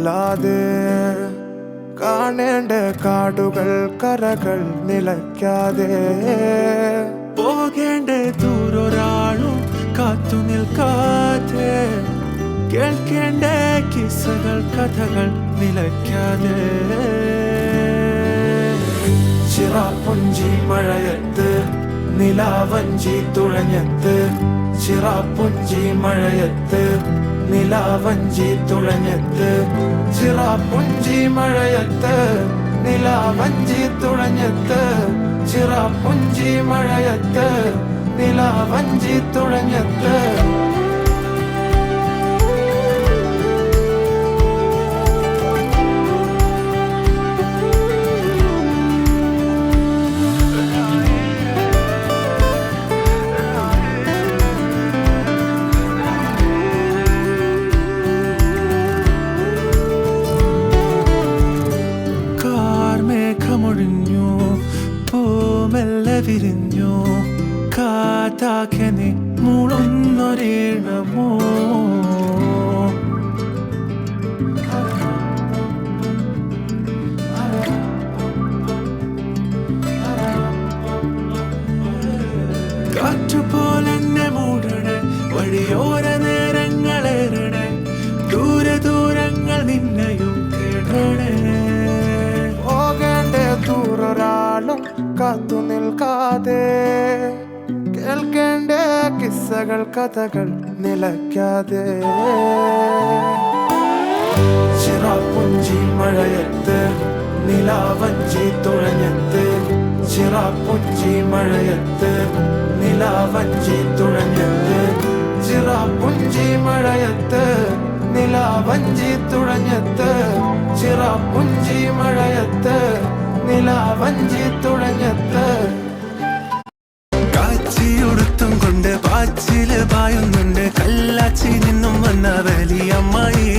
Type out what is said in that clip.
അല്ലാതെ കാണേണ്ട കാടുകൾ കരകൾ നിലയ്ക്കാതെ പോകേണ്ട ദൂരൊരാളും കാത്തു നിൽക്കാതെ കേൾക്കേണ്ട കിസ്സകൾ കഥകൾ നിലയ്ക്കാതെ ചിറാപ്പുഞ്ചി മഴയത്ത് നിലാവഞ്ചി തുഴഞ്ഞത്ത് ചിറാപ്പുഞ്ചി മഴയത്ത് നിലാവഞ്ചി തുഴഞ്ഞത്ത് ചിറാപ്പുഞ്ചി മഴയത്ത് നിലാവഞ്ചി തുഴഞ്ഞത്ത് ചിറാപ്പുഞ്ചി മഴയത്ത് നിലാവഞ്ചി തുഴഞ്ഞത്ത് മേഘമൊഴിഞ്ഞു പൂമെല്ലെ വിരിഞ്ഞു കാറ്റാകെ നീ മൂളുന്നൊരീണമോ കാറ്റുപോലെന്നെ മൂടണേ വഴിയോര നേരങ്ങളേറണേ ദൂരെ ദൂരങ്ങൾ നിന്നെയും കേടണേ ദൂരൊരാളും കാത്തു നിൽക്കാതെ കേൾക്കേണ്ട കിസ്സകൾ കഥകൾ നിലയ്ക്കാതെ ചിറാപ്പുഞ്ചി മഴയത്ത് നിലാവഞ്ചി തുഴഞ്ഞത്ത് ചിറാപ്പുഞ്ചി മഴയത്ത് നിലാവഞ്ചി തുഴഞ്ഞത്ത് ചിറാപ്പുഞ്ചി മഴയത്ത് നിലാവഞ്ചി തുഴഞ്ഞത്ത് ചിറാപ്പുഞ്ചി മഴയത്ത് നിലാവഞ്ചി തുഴഞ്ഞത്ത് കാച്ചിയുടുത്തും കൊണ്ട് പാച്ചില് പായുന്നുണ്ട് കല്ലാച്ചി നിന്നും വന്ന വലിയമ്മായി